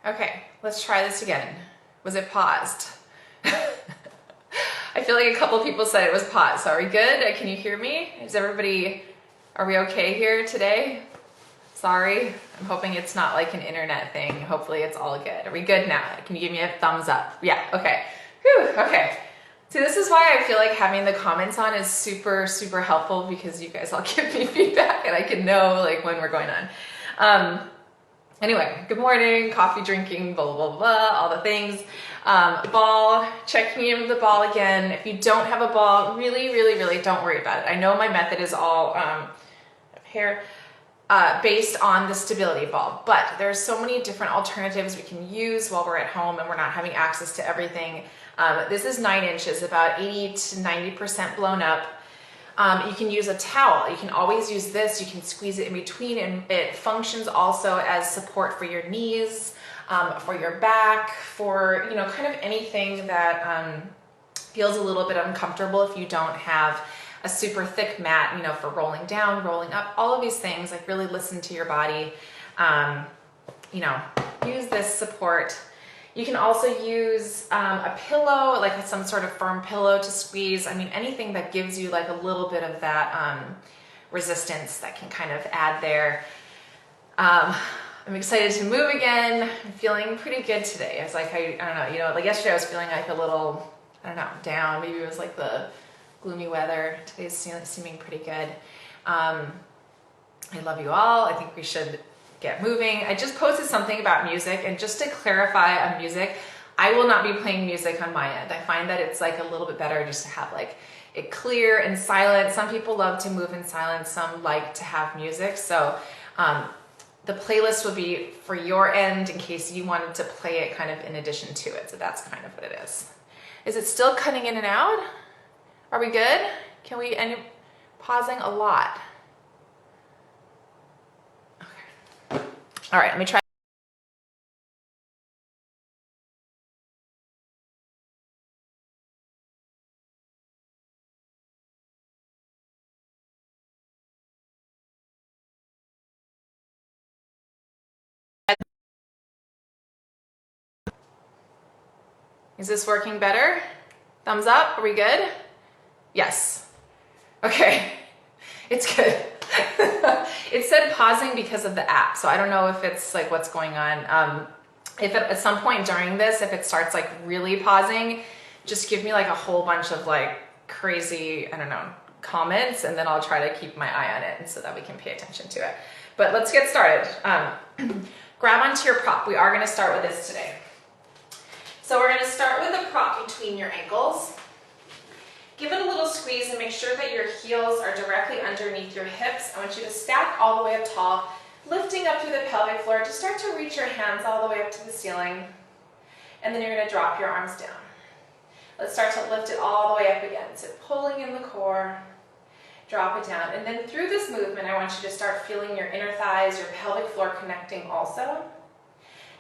Okay, let's try this again. Was it paused? I feel like a couple people said it was paused. Are we good? Can you hear me? Are we okay here today? Sorry, I'm hoping it's not like an internet thing. Hopefully it's all good. Are we good now? Can you give me a thumbs up? Yeah, okay. Whew, okay. See, this is why I feel like having the comments on is super, super helpful, because you guys all give me feedback and I can know like when we're going on. Anyway, good morning, coffee drinking, blah, blah, blah, all the things. Ball, checking in with the ball again. If you don't have a ball, really, really, really don't worry about it. I know my method is all based on the stability ball, but there's so many different alternatives we can use while we're at home and we're not having access to everything. This is 9 inches, about 80 to 90% blown up. You can use a towel. You can always use this. You can squeeze it in between, and it functions also as support for your knees, for your back, for, you know, kind of anything that feels a little bit uncomfortable if you don't have a super thick mat, you know, for rolling down, rolling up, all of these things. Like, really listen to your body. You know, use this support. You can also use a pillow, like some sort of firm pillow to squeeze. I mean, anything that gives you like a little bit of that resistance that can kind of add there. I'm excited to move again. I'm feeling pretty good today. It's like, I don't know, you know, like yesterday I was feeling like a little, I don't know, down. Maybe it was like the gloomy weather. Today's seeming pretty good. I love you all. I think we should get moving. I just posted something about music, and just to clarify on music, I will not be playing music on my end. I find that it's like a little bit better just to have like it clear and silent. Some people love to move in silence, some like to have music. So the playlist would be for your end in case you wanted to play it kind of in addition to it. So that's kind of what it is. Is it still cutting in and out? Are we good? Can we end pausing a lot? All right, let me try. Is this working better? Thumbs up, are we good? Yes. Okay, it's good. It said pausing because of the app, so I don't know if it's like what's going on. If at some point during this, if it starts like really pausing, just give me like a whole bunch of like crazy, I don't know, comments, and then I'll try to keep my eye on it and so that we can pay attention to it. But let's get started. Grab onto your prop. We are going to start with this today. So we're going to start with the prop between your ankles. Give it a little squeeze and make sure that your heels are directly underneath your hips. I want you to stack all the way up tall, lifting up through the pelvic floor. Just start to reach your hands all the way up to the ceiling, and then you're going to drop your arms down. Let's start to lift it all the way up again. So pulling in the core, drop it down. And then through this movement, I want you to start feeling your inner thighs, your pelvic floor connecting also.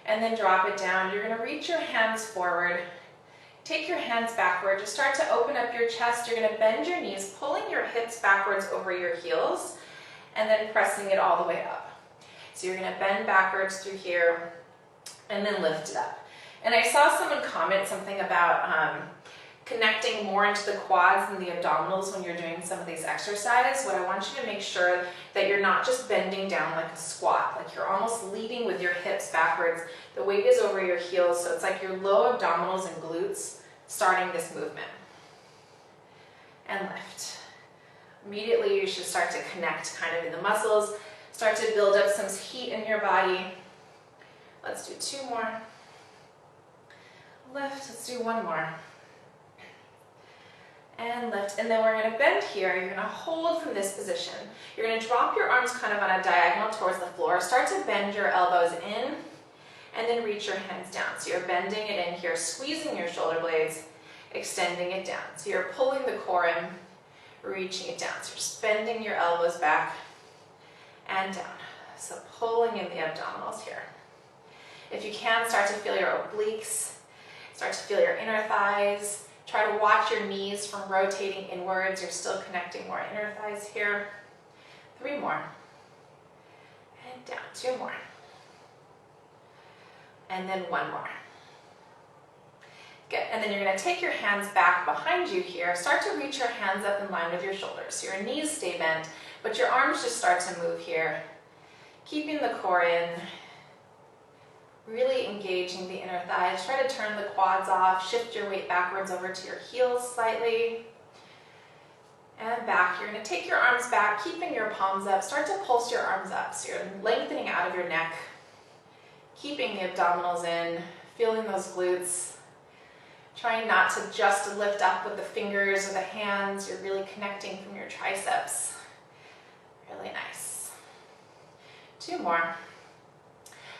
And then drop it down. You're going to reach your hands forward. Take your hands backward. Just start to open up your chest. You're going to bend your knees, pulling your hips backwards over your heels, and then pressing it all the way up. So you're going to bend backwards through here, and then lift it up. And I saw someone comment something about connecting more into the quads and the abdominals when you're doing some of these exercises. What I want you to make sure that you're not just bending down like a squat, like you're almost leading with your hips backwards. The weight is over your heels, so it's like your low abdominals and glutes starting this movement. And lift. Immediately you should start to connect kind of in the muscles, start to build up some heat in your body. Let's do 2 more. Lift, let's do 1 more. And lift, and then we're going to bend here. You're going to hold from this position. You're going to drop your arms kind of on a diagonal towards the floor. Start to bend your elbows in, and then reach your hands down. So you're bending it in here, squeezing your shoulder blades, extending it down. So you're pulling the core in, reaching it down. So you're just bending your elbows back and down. So pulling in the abdominals here. If you can, start to feel your obliques, start to feel your inner thighs. Try to watch your knees from rotating inwards. You're still connecting more inner thighs here. 3 more. And down. 2 more. And then one more. Good, and then you're gonna take your hands back behind you here. Start to reach your hands up in line with your shoulders. So your knees stay bent, but your arms just start to move here. Keeping the core in, really engaging the inner thighs. Try to turn the quads off, shift your weight backwards over to your heels slightly. And back, you're gonna take your arms back, keeping your palms up. Start to pulse your arms up. So you're lengthening out of your neck, keeping the abdominals in, feeling those glutes. Trying not to just lift up with the fingers or the hands. You're really connecting from your triceps. Really nice. Two more.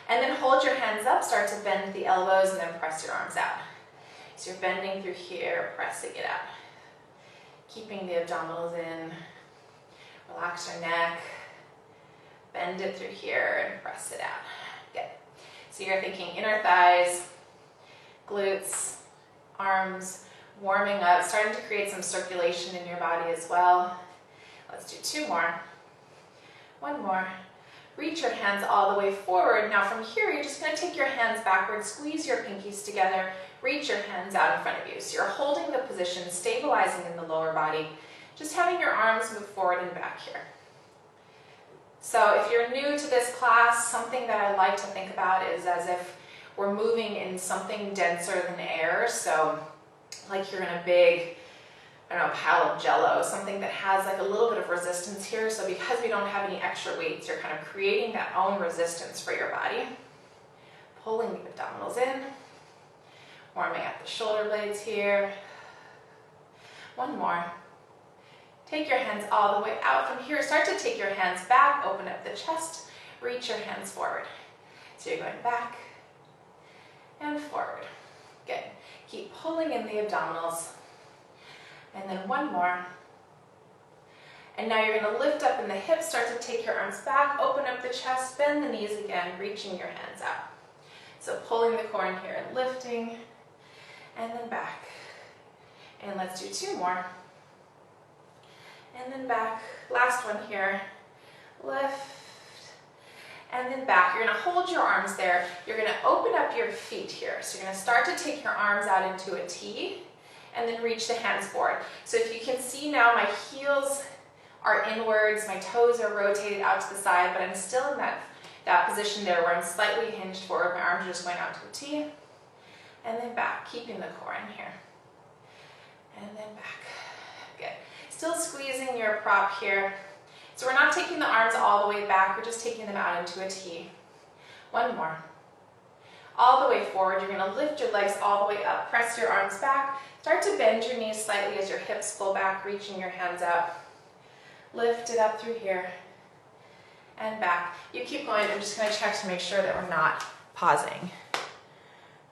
And then hold your hands up, start to bend the elbows and then press your arms out. So you're bending through here, pressing it out. Keeping the abdominals in. Relax your neck. Bend it through here and press it out. Good. So you're thinking inner thighs, glutes, arms, warming up, starting to create some circulation in your body as well. Let's do two more. One more. Reach your hands all the way forward. Now from here, you're just gonna take your hands backwards, squeeze your pinkies together, reach your hands out in front of you. So you're holding the position, stabilizing in the lower body, just having your arms move forward and back here. So if you're new to this class, something that I like to think about is as if we're moving in something denser than air. So like you're in a big, I don't know, pile of jello, something that has like a little bit of resistance here. So because we don't have any extra weights, you're kind of creating that own resistance for your body. Pulling the abdominals in, warming up the shoulder blades here. One more. Take your hands all the way out from here. Start to take your hands back, open up the chest, reach your hands forward. So you're going back and forward. Good. Keep pulling in the abdominals. And then one more. And now you're going to lift up in the hips, start to take your arms back, open up the chest, bend the knees again, reaching your hands out. So pulling the core in here and lifting, and then back. And let's do two more. And then back. Last one here. Lift. And then back. You're going to hold your arms there. You're going to open up your feet here. So you're going to start to take your arms out into a T and then reach the hands forward. So if you can see now, my heels are inwards, my toes are rotated out to the side, but I'm still in that position there where I'm slightly hinged forward. My arms are just going out to a T and then back, keeping the core in here. And then back. Good. Still squeezing your prop here. So we're not taking the arms all the way back, we're just taking them out into a T. One more. All the way forward, you're going to lift your legs all the way up, press your arms back, start to bend your knees slightly as your hips pull back, reaching your hands out. Lift it up through here and back. You keep going, I'm just going to check to make sure that we're not pausing.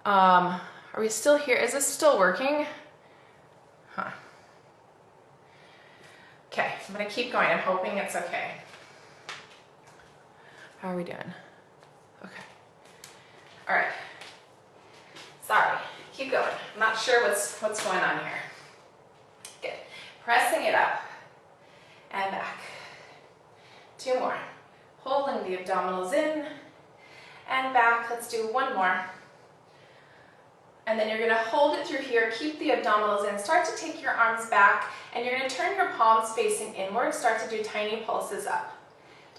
Are we still here? Is this still working? Huh. Okay, I'm going to keep going. I'm hoping it's okay. How are we doing? Okay. All right. Sorry. Keep going. I'm not sure what's going on here. Good. Pressing it up and back. Two more. Holding the abdominals in and back. Let's do one more. And then you're going to hold it through here, keep the abdominals in, start to take your arms back, and you're going to turn your palms facing inward, start to do tiny pulses up.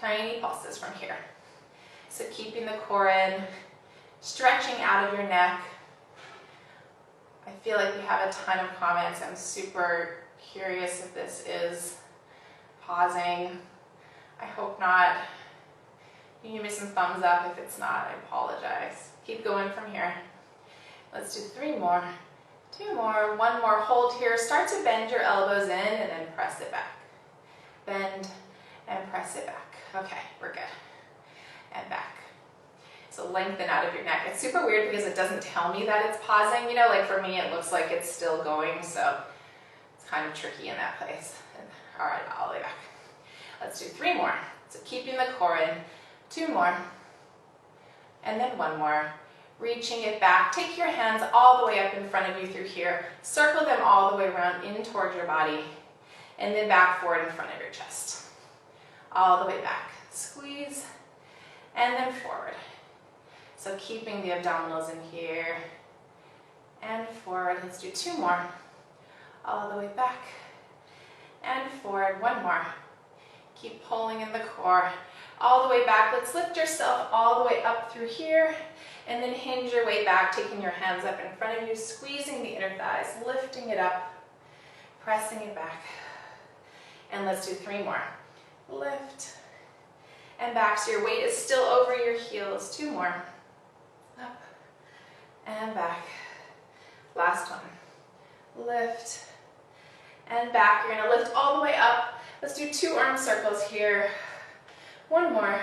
Tiny pulses from here. So keeping the core in, stretching out of your neck. I feel like we have a ton of comments. I'm super curious if this is pausing. I hope not. You can give me some thumbs up. If it's not, I apologize. Keep going from here. Let's do three more, two more, one more. Hold here. Start to bend your elbows in and then press it back. Bend and press it back. Okay, we're good. And back. So lengthen out of your neck. It's super weird because it doesn't tell me that it's pausing. You know, like for me, it looks like it's still going. So it's kind of tricky in that place. And, all right, all the way back. Let's do three more. So keeping the core in, two more, and then one more. Reaching it back. Take your hands all the way up in front of you through here. Circle them all the way around in toward your body. And then back forward in front of your chest. All the way back. Squeeze. And then forward. So keeping the abdominals in here and forward. Let's do 2 more. All the way back and forward. 1 more. Keep pulling in the core. All the way back. Let's lift yourself all the way up through here and then hinge your way back, taking your hands up in front of you, squeezing the inner thighs, lifting it up, pressing it back. And let's do 3 more. Lift and back. So your weight is still over your heels. 2 more. Up and back. Last one. Lift and back. You're going to lift all the way up. Let's do 2 arm circles here. 1 more.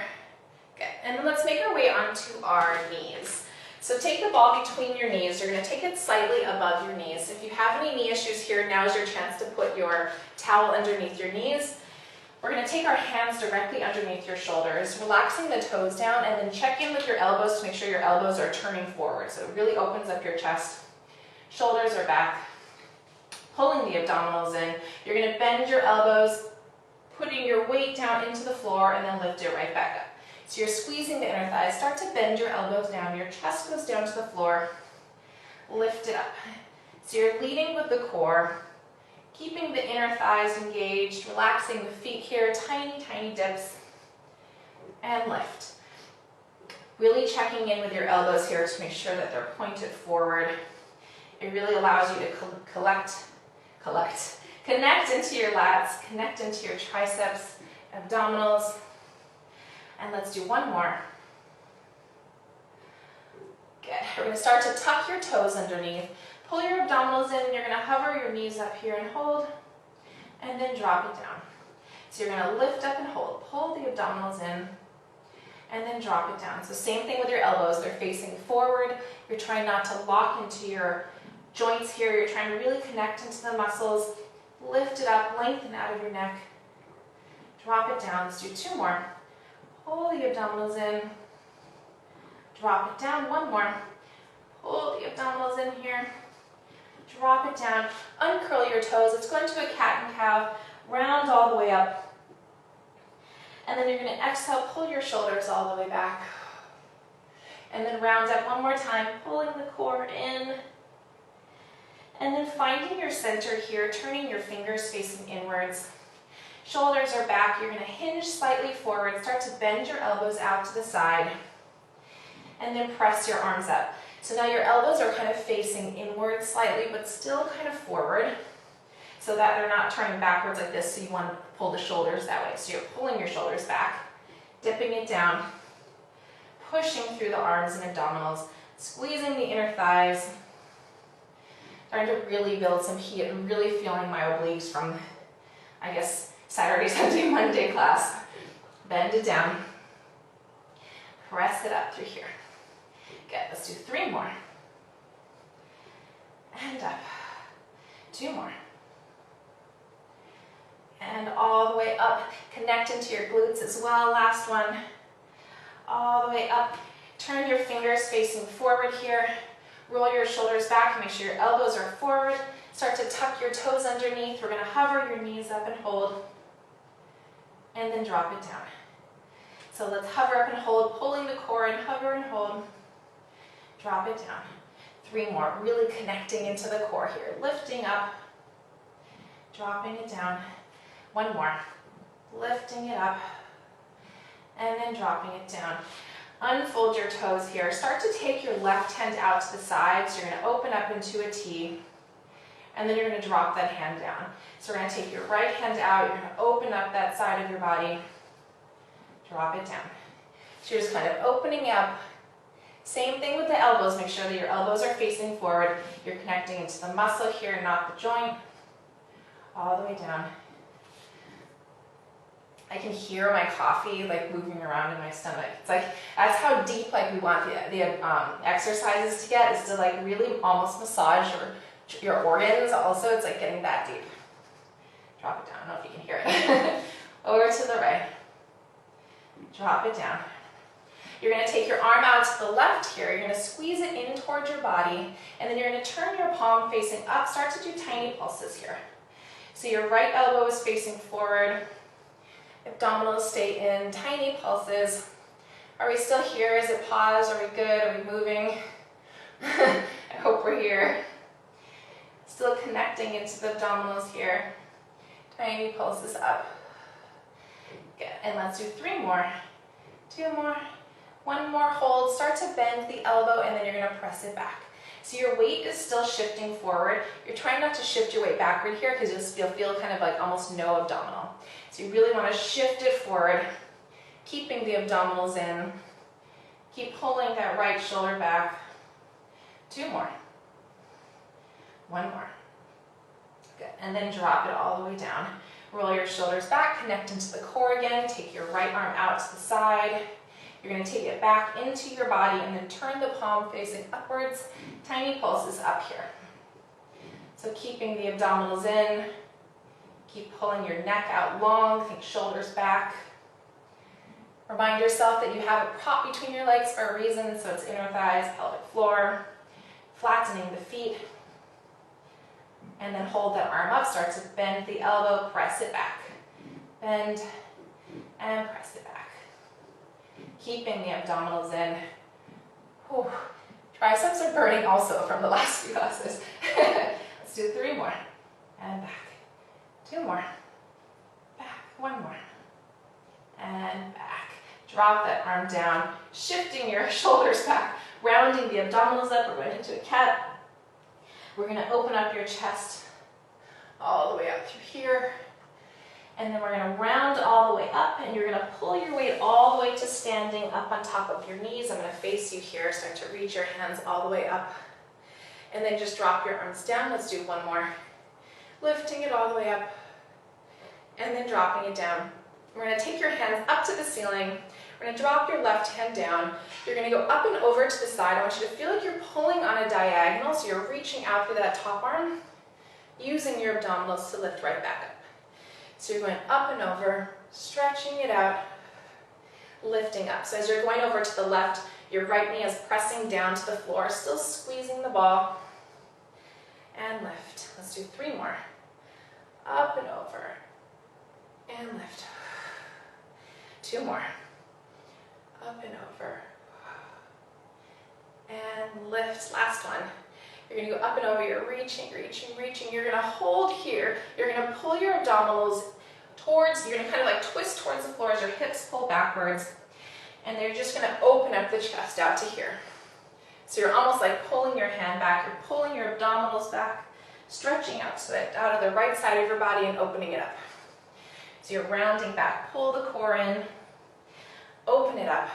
Good. And then let's make our way onto our knees. So take the ball between your knees. You're going to take it slightly above your knees. If you have any knee issues here, now is your chance to put your towel underneath your knees. We're going to take our hands directly underneath your shoulders, relaxing the toes down, and then check in with your elbows to make sure your elbows are turning forward. So it really opens up your chest. Shoulders are back. Pulling the abdominals in. You're going to bend your elbows, putting your weight down into the floor, and then lift it right back up. So you're squeezing the inner thighs. Start to bend your elbows down. Your chest goes down to the floor. Lift it up. So you're leading with the core, keeping the inner thighs engaged, relaxing the feet here, tiny, tiny dips, and lift. Really checking in with your elbows here to make sure that they're pointed forward. It really allows you to connect into your lats, connect into your triceps, abdominals, and let's do 1 more. Good. We're going to start to tuck your toes underneath. Pull your abdominals in. You're going to hover your knees up here and hold, and then drop it down. So you're going to lift up and hold. Pull the abdominals in, and then drop it down. So same thing with your elbows. They're facing forward. You're trying not to lock into your joints here. You're trying to really connect into the muscles. Lift it up, lengthen out of your neck. Drop it down. Let's do 2 more. Pull the abdominals in. Drop it down. 1 more. Pull the abdominals in here. Drop it down. Uncurl your toes. Let's go into a cat and cow. Round all the way up. And then you're going to exhale, pull your shoulders all the way back. And then round up 1 more time, pulling the core in. And then finding your center here, turning your fingers facing inwards. Shoulders are back. You're going to hinge slightly forward. Start to bend your elbows out to the side. And then press your arms up. So now your elbows are kind of facing inward slightly, but still kind of forward, so that they're not turning backwards like this, so you want to pull the shoulders that way. So you're pulling your shoulders back, dipping it down, pushing through the arms and abdominals, squeezing the inner thighs, trying to really build some heat and really feeling my obliques from, I guess, Saturday, Sunday, Monday class. Bend it down, press it up through here. Good, let's do 3 more. And up. 2 more. And all the way up. Connect into your glutes as well. Last one. All the way up. Turn your fingers facing forward here. Roll your shoulders back. Make sure your elbows are forward. Start to tuck your toes underneath. We're going to hover your knees up and hold. And then drop it down. So let's hover up and hold, pulling the core and hover and hold. Drop it down. 3 more. Really connecting into the core here. Lifting up. Dropping it down. 1 more. Lifting it up. And then dropping it down. Unfold your toes here. Start to take your left hand out to the side. So you're going to open up into a T. And then you're going to drop that hand down. So we're going to take your right hand out. You're going to open up that side of your body. Drop it down. So you're just kind of opening up. Same thing with the elbows. Make sure that your elbows are facing forward. You're connecting into the muscle here, not the joint. All the way down. I can hear my coffee like moving around in my stomach. It's like, that's how deep like we want the exercises to get, is to like really almost massage your organs. Also, it's like getting that deep. Drop it down. I don't know if you can hear it. Over to the right. Drop it down. You're going to take your arm out to the left here. You're going to squeeze it in towards your body, and then you're going to turn your palm facing up. Start to do tiny pulses here. So your right elbow is facing forward. Abdominals stay in, tiny pulses. Are we still here? Is it paused? Are we good? Are we moving? I hope we're here. Still connecting into the abdominals here. Tiny pulses up. Good. And let's do 3 more. 2 more. 1 more. Hold. Start to bend the elbow, and then you're going to press it back. So your weight is still shifting forward. You're trying not to shift your weight backward here because you'll feel kind of like almost no abdominal. So you really want to shift it forward, keeping the abdominals in. Keep pulling that right shoulder back. 2 more. 1 more. Good. And then drop it all the way down. Roll your shoulders back, connect into the core again. Take your right arm out to the side. You're going to take it back into your body and then turn the palm facing upwards. Tiny pulses up here. So keeping the abdominals in. Keep pulling your neck out long. Think shoulders back. Remind yourself that you have a prop between your legs for a reason, so it's inner thighs, pelvic floor. Flattening the feet. And then hold that arm up. Start to bend the elbow, press it back. Bend and press it back. Keeping the abdominals in. Whew. Triceps are burning also from the last few classes. Let's do 3 more. And back. 2 more. Back. 1 more. And back. Drop that arm down, shifting your shoulders back, rounding the abdominals up. We're going into a cat. We're going to open up your chest all the way up through here. And then we're going to round all the way up, and you're going to pull your weight all the way to standing up on top of your knees. I'm going to face you here. Start to reach your hands all the way up. And then just drop your arms down. Let's do 1 more. Lifting it all the way up, and then dropping it down. We're going to take your hands up to the ceiling. We're going to drop your left hand down. You're going to go up and over to the side. I want you to feel like you're pulling on a diagonal, so you're reaching out through that top arm, using your abdominals to lift right back up. So you're going up and over, stretching it out, lifting up. So as you're going over to the left, your right knee is pressing down to the floor, still squeezing the ball, and lift. Let's do 3 more. Up and over, and lift. 2 more. Up and over. And lift. Last one. You're going to go up and over. You're reaching, reaching, reaching. You're going to hold here. You're going to pull your abdominals towards, you're going to kind of like twist towards the floor as your hips pull backwards. And then you're just going to open up the chest out to here. So you're almost like pulling your hand back. You're pulling your abdominals back, stretching out so that out of the right side of your body and opening it up. So you're rounding back. Pull the core in. Open it up.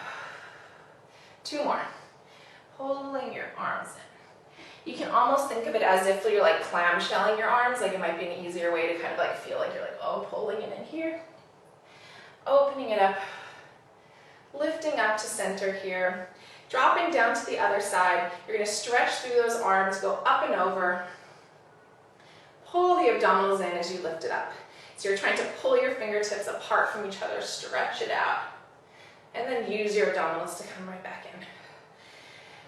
2 more. Pulling your arms in. You can almost think of it as if you're like clamshelling your arms. Like it might be an easier way to kind of like feel like you're like, oh, pulling it in here. Opening it up. Lifting up to center here. Dropping down to the other side. You're going to stretch through those arms. Go up and over. Pull the abdominals in as you lift it up. So you're trying to pull your fingertips apart from each other. Stretch it out. And then use your abdominals to come right back in.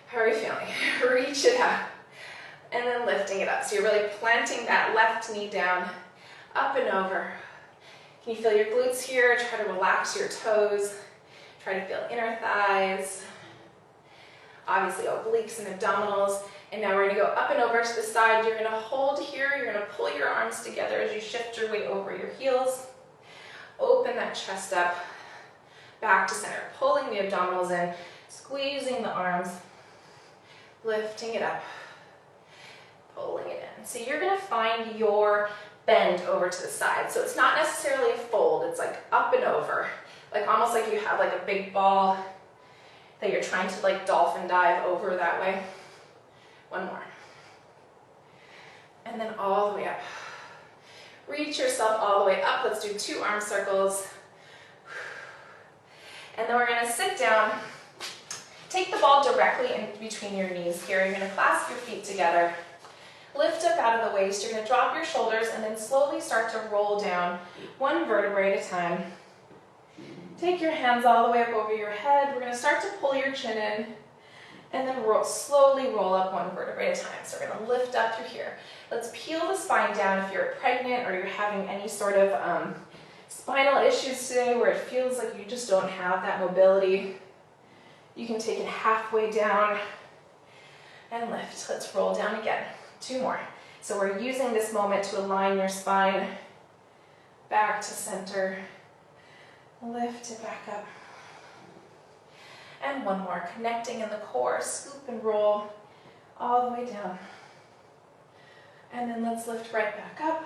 How are you feeling? Reach it out. And then lifting it up. So you're really planting that left knee down, up and over. Can you feel your glutes here? Try to relax your toes. Try to feel inner thighs. Obviously obliques and abdominals. And now we're going to go up and over to the side. You're going to hold here. You're going to pull your arms together as you shift your weight over your heels. Open that chest up. Back to center, pulling the abdominals in, squeezing the arms, lifting it up, pulling it in. So you're going to find your bend over to the side. So it's not necessarily a fold, it's like up and over. Like almost like you have like a big ball that you're trying to like dolphin dive over that way. 1 more. And then all the way up. Reach yourself all the way up. Let's do 2 arm circles. And then we're going to sit down. Take the ball directly in between your knees here. You're going to clasp your feet together. Lift up out of the waist. You're going to drop your shoulders and then slowly start to roll down 1 vertebrae at a time. Take your hands all the way up over your head. We're going to start to pull your chin in and then slowly roll up 1 vertebrae at a time. So we're going to lift up through here. Let's peel the spine down if you're pregnant or you're having any sort of spinal issues today where it feels like you just don't have that mobility. You can take it halfway down and lift. Let's roll down again. 2 more. So we're using this moment to align your spine back to center. Lift it back up. And 1 more, connecting in the core, scoop and roll all the way down. And then let's lift right back up.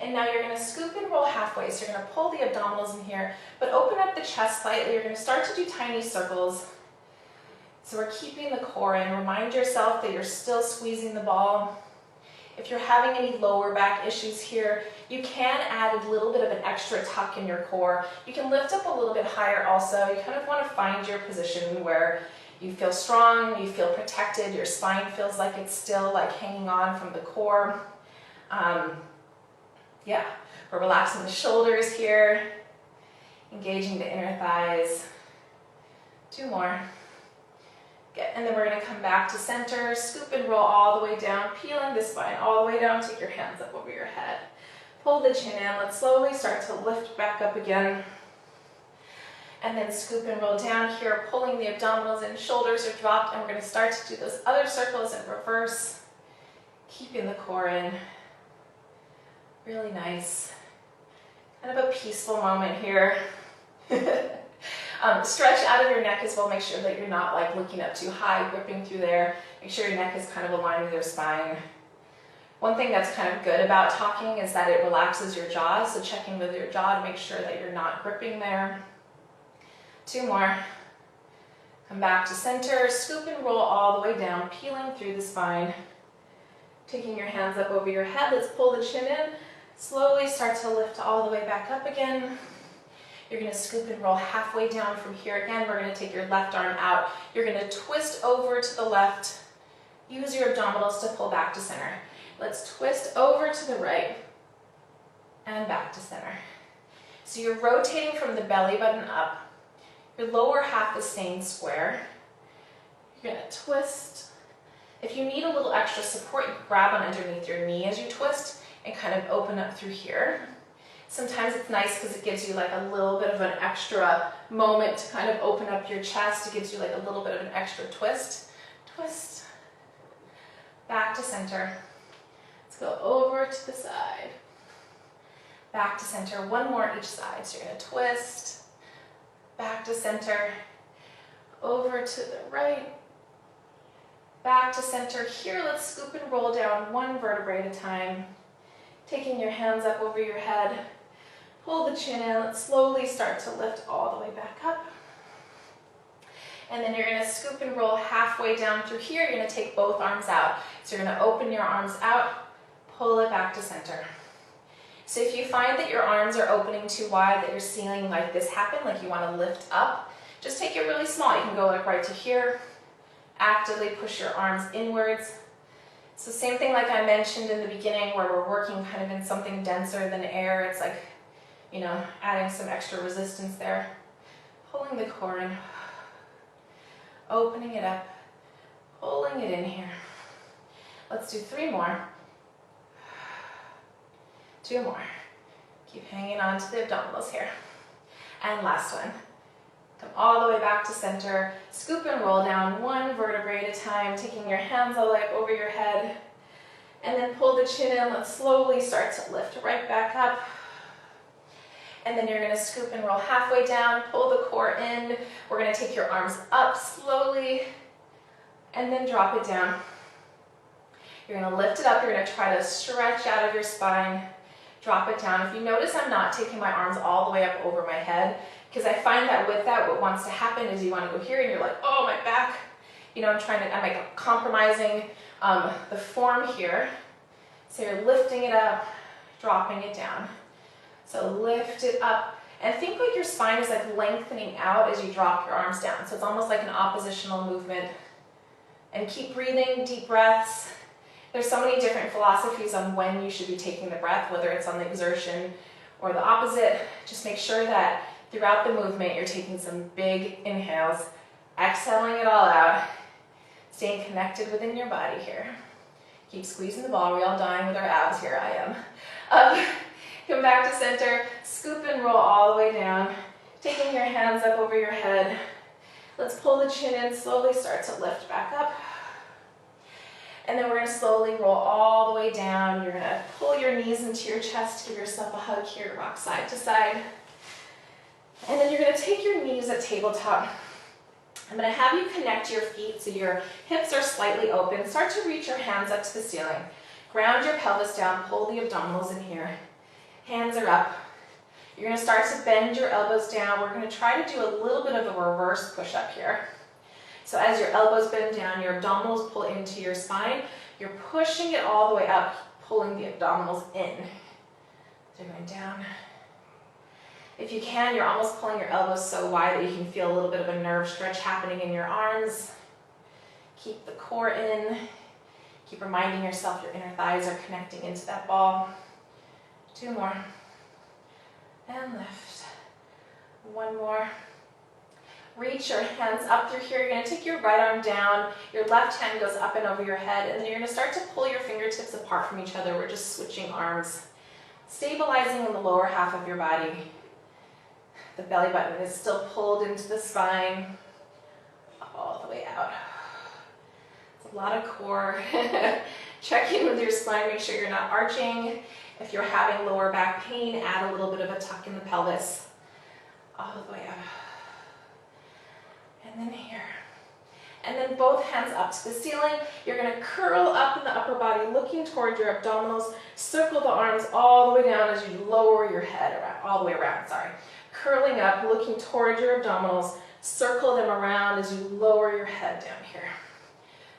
And now you're going to scoop and roll halfway. So you're going to pull the abdominals in here, but open up the chest slightly. You're going to start to do tiny circles. So we're keeping the core in. Remind yourself that you're still squeezing the ball. If you're having any lower back issues here, you can add a little bit of an extra tuck in your core. You can lift up a little bit higher also. You kind of want to find your position where you feel strong, you feel protected, your spine feels like it's still like hanging on from the core. Yeah, we're relaxing the shoulders here, engaging the inner thighs. 2 more. Good. And then we're going to come back to center, scoop and roll all the way down, peeling the spine all the way down. Take your hands up over your head. Pull the chin in. Let's slowly start to lift back up again. And then scoop and roll down here, pulling the abdominals in, shoulders are dropped, and we're going to start to do those other circles in reverse, keeping the core in. Really nice. Kind of a peaceful moment here. Stretch out of your neck as well. Make sure that you're not like looking up too high, gripping through there. Make sure your neck is kind of aligned with your spine. One thing that's kind of good about talking is that it relaxes your jaw. So checking with your jaw to make sure that you're not gripping there. 2 more. Come back to center, scoop and roll all the way down, peeling through the spine. Taking your hands up over your head, let's pull the chin in. Slowly start to lift all the way back up again. You're going to scoop and roll halfway down from here. Again, we're going to take your left arm out. You're going to twist over to the left. Use your abdominals to pull back to center. Let's twist over to the right and back to center. So you're rotating from the belly button up. Your lower half is staying square. You're going to twist. If you need a little extra support, you can grab on underneath your knee as you twist and kind of open up through here. Sometimes it's nice because it gives you like a little bit of an extra moment to kind of open up your chest. It gives you like a little bit of an extra twist. Twist. Back to center. Let's go over to the side. Back to center. 1 more each side. So you're going to twist. Back to center. Over to the right. Back to center. Here, let's scoop and roll down 1 vertebrae at a time. Taking your hands up over your head. Pull the chin in. Let's slowly start to lift all the way back up. And then you're going to scoop and roll halfway down through here. You're going to take both arms out. So you're going to open your arms out, pull it back to center. So if you find that your arms are opening too wide, that you're seeing like this happen, like you want to lift up, just take it really small. You can go like right to here. Actively push your arms inwards. So same thing like I mentioned in the beginning where we're working kind of in something denser than air. It's like, you know, adding some extra resistance there. Pulling the core in. Opening it up. Pulling it in here. Let's do 3 more. 2 more. Keep hanging on to the abdominals here. And last one. Come all the way back to center. Scoop and roll down 1 vertebrae at a time, taking your hands all the way up over your head. And then pull the chin in. Let's slowly start to lift right back up. And then you're going to scoop and roll halfway down, pull the core in. We're going to take your arms up slowly and then drop it down. You're going to lift it up. You're going to try to stretch out of your spine. Drop it down. If you notice, I'm not taking my arms all the way up over my head because I find that with that, what wants to happen is you want to go here and you're like, oh, my back. You know, I'm like compromising the form here. So you're lifting it up, dropping it down. So lift it up and think like your spine is like lengthening out as you drop your arms down. So it's almost like an oppositional movement. And keep breathing, deep breaths. There's so many different philosophies on when you should be taking the breath, whether it's on the exertion or the opposite. Just make sure that throughout the movement, you're taking some big inhales, exhaling it all out, staying connected within your body here. Keep squeezing the ball. We're all dying with our abs here. I am. Come back to center, scoop and roll all the way down. Taking your hands up over your head. Let's pull the chin in, slowly start to lift back up. And then we're going to slowly roll all the way down. You're going to pull your knees into your chest, give yourself a hug here, rock side to side. And then you're going to take your knees at tabletop. I'm going to have you connect your feet so your hips are slightly open. Start to reach your hands up to the ceiling. Ground your pelvis down, pull the abdominals in here. Hands are up. You're going to start to bend your elbows down. We're going to try to do a little bit of a reverse push-up here. So as your elbows bend down, your abdominals pull into your spine. You're pushing it all the way up, pulling the abdominals in. So you're going down. If you can, you're almost pulling your elbows so wide that you can feel a little bit of a nerve stretch happening in your arms. Keep the core in. Keep reminding yourself your inner thighs are connecting into that ball. 2 more. And lift. 1 more. Reach your hands up through here. You're going to take your right arm down. Your left hand goes up and over your head. And then you're going to start to pull your fingertips apart from each other. We're just switching arms. Stabilizing in the lower half of your body. The belly button is still pulled into the spine. All the way out. It's a lot of core. Check in with your spine. Make sure you're not arching. If you're having lower back pain, add a little bit of a tuck in the pelvis. All the way out. And then here. And then both hands up to the ceiling. You're going to curl up in the upper body, looking toward your abdominals. Circle the arms all the way down as you lower your head around, all the way around, sorry. Curling up, looking toward your abdominals. Circle them around as you lower your head down here.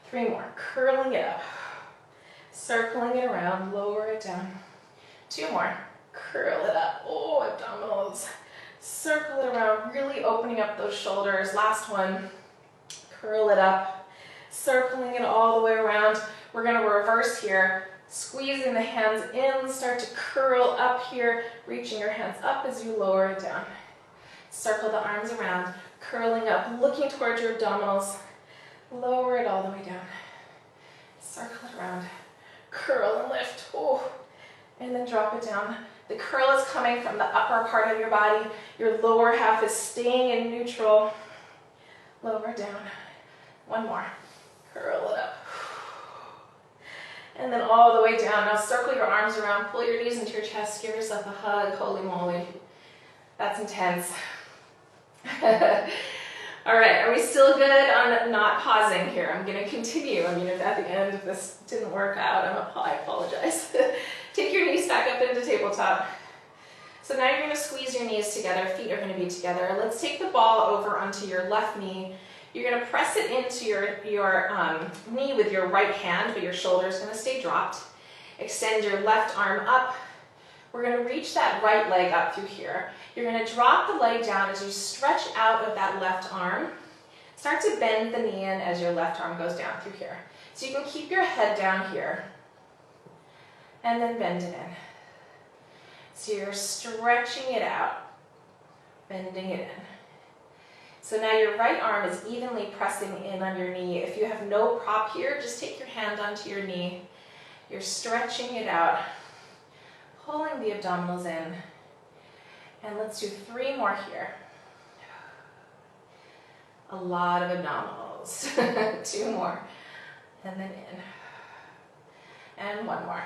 3 more. Curling it up. Circling it around, lower it down. 2 more. Curl it up. Oh, abdominals. Circle it around, really opening up those shoulders. Last one. Curl it up. Circling it all the way around. We're going to reverse here. Squeezing the hands in. Start to curl up here. Reaching your hands up as you lower it down. Circle the arms around. Curling up, looking towards your abdominals. Lower it all the way down. Circle it around. Curl and lift. Oh. And then drop it down. The curl is coming from the upper part of your body. Your lower half is staying in neutral. Lower down. 1 more. Curl it up. And then all the way down. Now circle your arms around. Pull your knees into your chest. Give yourself a hug. Holy moly. That's intense. All right, are we still good on not pausing here? I'm going to continue. I mean, if at the end, if this didn't work out, I apologize. Take your knees back up into tabletop. So now you're going to squeeze your knees together. Feet are going to be together. Let's take the ball over onto your left knee. You're going to press it into your knee with your right hand, but your shoulder is going to stay dropped. Extend your left arm up. We're going to reach that right leg up through here. You're going to drop the leg down as you stretch out of that left arm. Start to bend the knee in as your left arm goes down through here. So you can keep your head down here and then bend it in. So you're stretching it out, bending it in. So now your right arm is evenly pressing in on your knee. If you have no prop here, just take your hand onto your knee. You're stretching it out, pulling the abdominals in. And let's do 3 more here. A lot of abdominals. 2 more. And then in. And 1 more.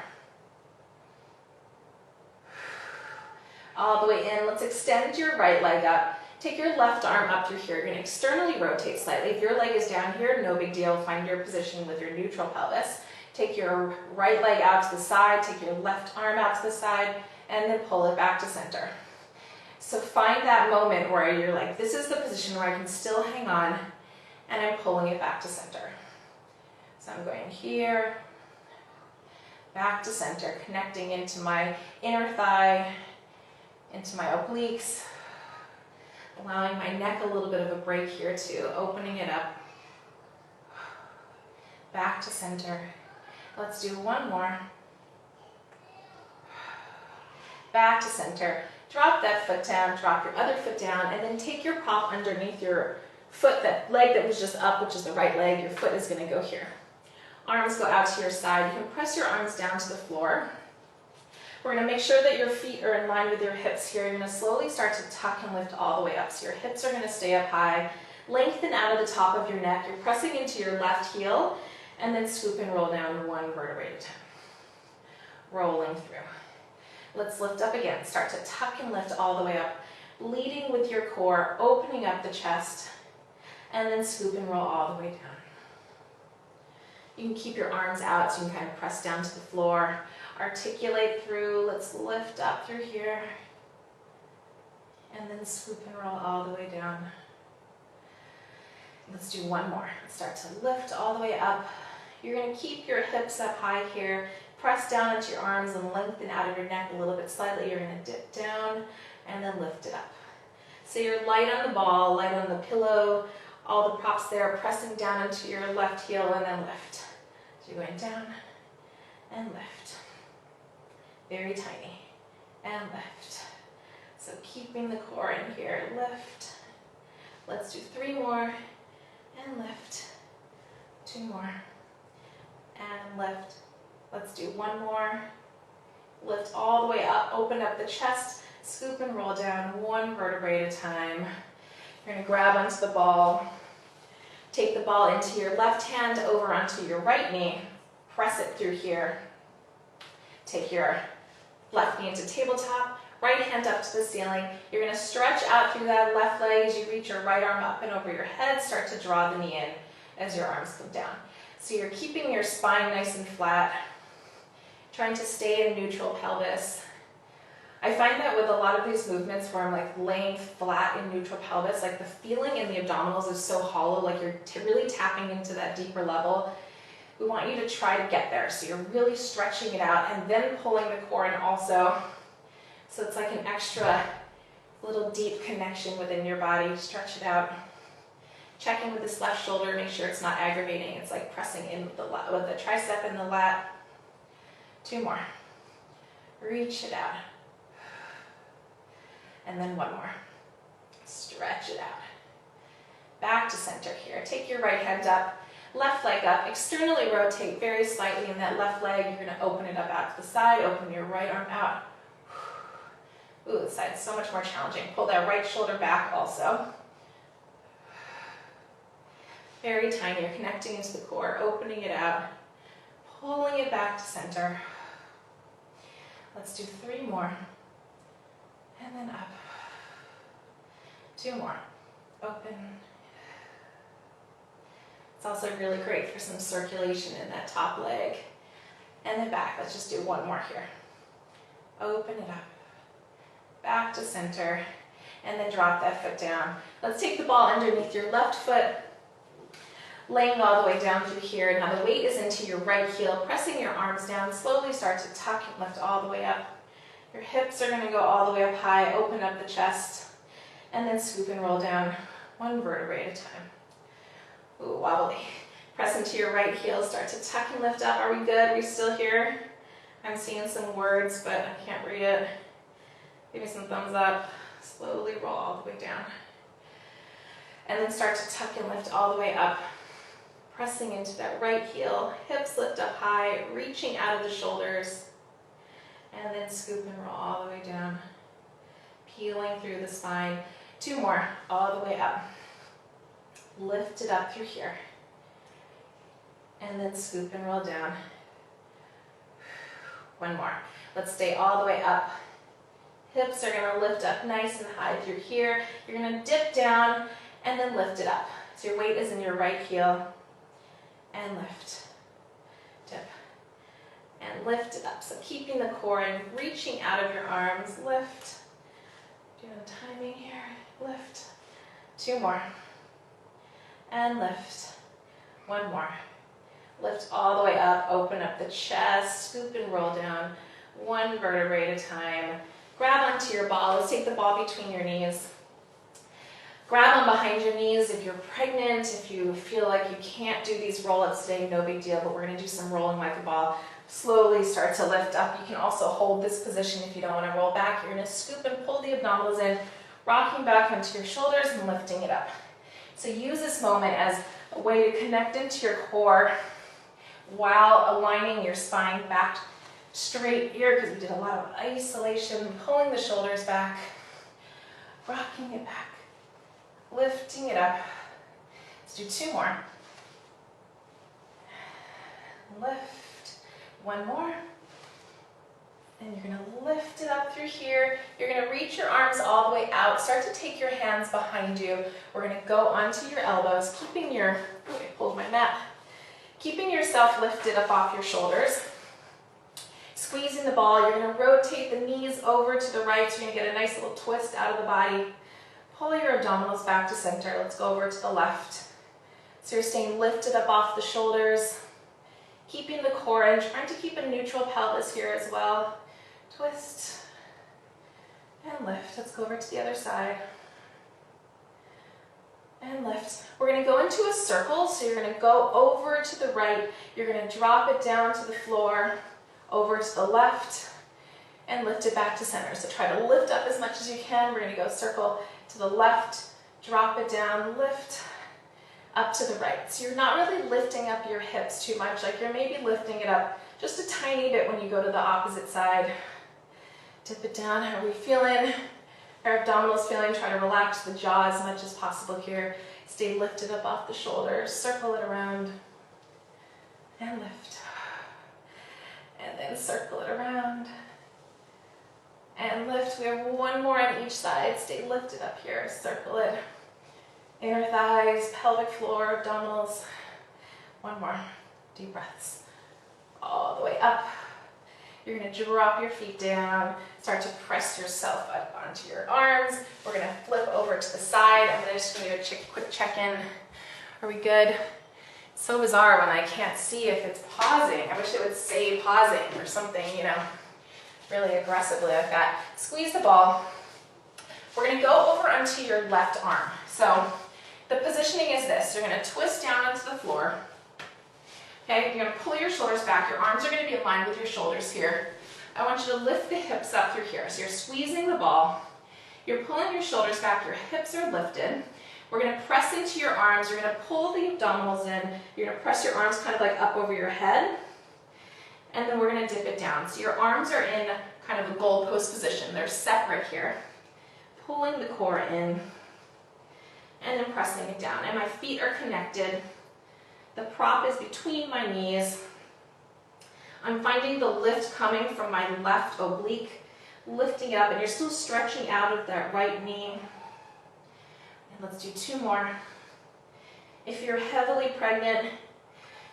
All the way in. Let's extend your right leg up. Take your left arm up through here. You're going to externally rotate slightly. If your leg is down here, no big deal. Find your position with your neutral pelvis. Take your right leg out to the side. Take your left arm out to the side. And then pull it back to center. So find that moment where you're like, this is the position where I can still hang on, and I'm pulling it back to center. So I'm going here, back to center, connecting into my inner thigh, into my obliques, allowing my neck a little bit of a break here too, opening it up, back to center. Let's do 1 more. Back to center. Drop that foot down, drop your other foot down, and then take your prop underneath your foot, that leg that was just up, which is the right leg. Your foot is going to go here. Arms go out to your side. You can press your arms down to the floor. We're going to make sure that your feet are in line with your hips here. You're going to slowly start to tuck and lift all the way up. So your hips are going to stay up high. Lengthen out of the top of your neck. You're pressing into your left heel, and then scoop and roll down one vertebrae at a time. Rolling through. Let's lift up again. Start to tuck and lift all the way up. Leading with your core, opening up the chest, and then scoop and roll all the way down. You can keep your arms out so you can kind of press down to the floor. Articulate through. Let's lift up through here. And then scoop and roll all the way down. Let's do one more. Start to lift all the way up. You're going to keep your hips up high here. Press down into your arms and lengthen out of your neck a little bit slightly. You're going to dip down and then lift it up. So you're light on the ball, light on the pillow, all the props there, pressing down into your left heel and then lift. So you're going down and lift. Very tiny. And lift. So keeping the core in here, lift. Let's do 3 more. And lift. 2 more. And lift. Let's do 1 more. Lift all the way up, open up the chest, scoop and roll down 1 vertebrae at a time. You're going to grab onto the ball. Take the ball into your left hand over onto your right knee. Press it through here. Take your left knee into tabletop, right hand up to the ceiling. You're going to stretch out through that left leg as you reach your right arm up and over your head. Start to draw the knee in as your arms come down. So you're keeping your spine nice and flat, trying to stay in neutral pelvis. I find that with a lot of these movements where I'm like laying flat in neutral pelvis, like the feeling in the abdominals is so hollow, like you're really tapping into that deeper level. We want you to try to get there. So you're really stretching it out and then pulling the core in also. So it's like an extra little deep connection within your body. Stretch it out. Check in with this left shoulder, make sure it's not aggravating. It's like pressing in with the tricep and the lat. 2 more. Reach it out. And then 1 more. Stretch it out. Back to center here. Take your right hand up, left leg up, externally rotate very slightly in that left leg. You're going to open it up out to the side, open your right arm out. Ooh, this side's so much more challenging. Pull that right shoulder back also. Very tiny. You're connecting into the core, opening it out, pulling it back to center. Let's do 3 more. And then up. 2 more. Open. It's also really great for some circulation in that top leg. And then back. Let's just do 1 more here. Open it up. Back to center. And then drop that foot down. Let's take the ball underneath your left foot, laying all the way down through here. Now the weight is into your right heel, pressing your arms down. Slowly start to tuck and lift all the way up. Your hips are going to go all the way up high, open up the chest, and then scoop and roll down 1 vertebrae at a time. Ooh, wobbly. Press into your right heel, start to tuck and lift up. Are we good? Are we still here? I'm seeing some words, but I can't read it. Give me some thumbs up. Slowly roll all the way down. And then start to tuck and lift all the way up. Pressing into that right heel, hips lift up high, reaching out of the shoulders, and then scoop and roll all the way down, peeling through the spine. 2 more, all the way up. Lift it up through here, and then scoop and roll down. 1 more. Let's stay all the way up. Hips are going to lift up nice and high through here. You're going to dip down and then lift it up. So your weight is in your right heel. And lift, dip, and lift it up. So keeping the core in, reaching out of your arms, lift. Doing timing here, lift. 2 more, and lift. 1 more. Lift all the way up, open up the chest, scoop and roll down 1 vertebrae at a time. Grab onto your ball. Let's take the ball between your knees. Grab them behind your knees if you're pregnant, if you feel like you can't do these roll-ups today, no big deal, but we're going to do some rolling like a ball. Slowly start to lift up. You can also hold this position if you don't want to roll back. You're going to scoop and pull the abdominals in, rocking back onto your shoulders and lifting it up. So use this moment as a way to connect into your core while aligning your spine back straight here because we did a lot of isolation, pulling the shoulders back, rocking it back, lifting it up. Let's do 2 more. Lift. 1 more. And you're going to lift it up through here. You're going to reach your arms all the way out. Start to take your hands behind you. We're going to go onto your elbows, keeping your, oh, I pulled my mat. Keeping yourself lifted up off your shoulders. Squeezing the ball. You're going to rotate the knees over to the right. So you're going to get a nice little twist out of the body. Pull your abdominals back to center. Let's go over to the left. So you're staying lifted up off the shoulders. Keeping the core in, trying to keep a neutral pelvis here as well. Twist and lift. Let's go over to the other side. And lift. We're going to go into a circle, so you're going to go over to the right. You're going to drop it down to the floor, over to the left, and lift it back to center. So try to lift up as much as you can. We're going to go circle to the left, drop it down, lift, up to the right. So you're not really lifting up your hips too much, like you're maybe lifting it up just a tiny bit when you go to the opposite side. Dip it down. How are we feeling? Our abdominals feeling. Try to relax the jaw as much as possible here. Stay lifted up off the shoulders. Circle it around and lift. And then circle it around and lift. We have 1 more on each side. Stay lifted up here. Circle it. Inner thighs, pelvic floor, abdominals. 1 more. Deep breaths. All the way up. You're going to drop your feet down. Start to press yourself up onto your arms. We're going to flip over to the side. I'm just going to do a quick check-in. Are we good? It's so bizarre when I can't see if it's pausing. I wish it would say pausing or something, you know, really aggressively like that. Squeeze the ball. We're going to go over onto your left arm. So the positioning is this. You're going to twist down onto the floor. Okay, you're going to pull your shoulders back. Your arms are going to be in line with your shoulders here. I want you to lift the hips up through here. So you're squeezing the ball. You're pulling your shoulders back. Your hips are lifted. We're going to press into your arms. You're going to pull the abdominals in. You're going to press your arms kind of like up over your head. And then we're going to dip it down. So your arms are in kind of a goalpost position. They're separate here. Pulling the core in. And then pressing it down. And my feet are connected. The prop is between my knees. I'm finding the lift coming from my left oblique, lifting it up, and you're still stretching out of that right knee. And let's do 2 more. If you're heavily pregnant,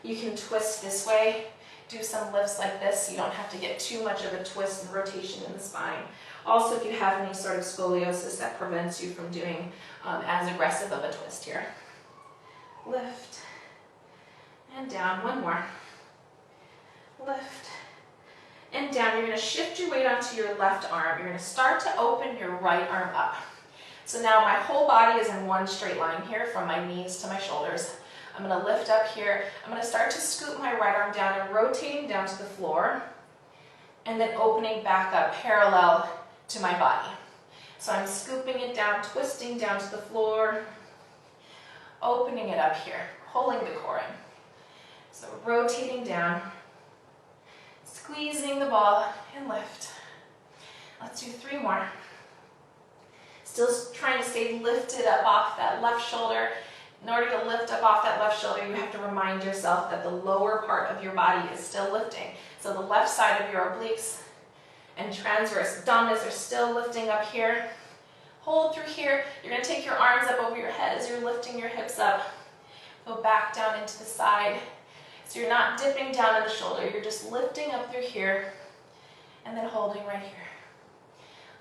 you can twist this way. Do some lifts like this. You don't have to get too much of a twist and rotation in the spine. Also, if you have any sort of scoliosis, that prevents you from doing as aggressive of a twist here. Lift. And down. 1 more. Lift. And down. You're going to shift your weight onto your left arm. You're going to start to open your right arm up. So now my whole body is in one straight line here from my knees to my shoulders. I'm going to lift up here. I'm going to start to scoop my right arm down and rotating down to the floor. And then opening back up parallel to my body. So I'm scooping it down, twisting down to the floor. Opening it up here. Pulling the core in. So rotating down, squeezing the ball, and lift. Let's do 3 more. Still trying to stay lifted up off that left shoulder. In order to lift up off that left shoulder, you have to remind yourself that the lower part of your body is still lifting. So the left side of your obliques and transverse abdominals are still lifting up here. Hold through here. You're going to take your arms up over your head as you're lifting your hips up. Go back down into the side. So you're not dipping down in the shoulder, you're just lifting up through here and then holding right here.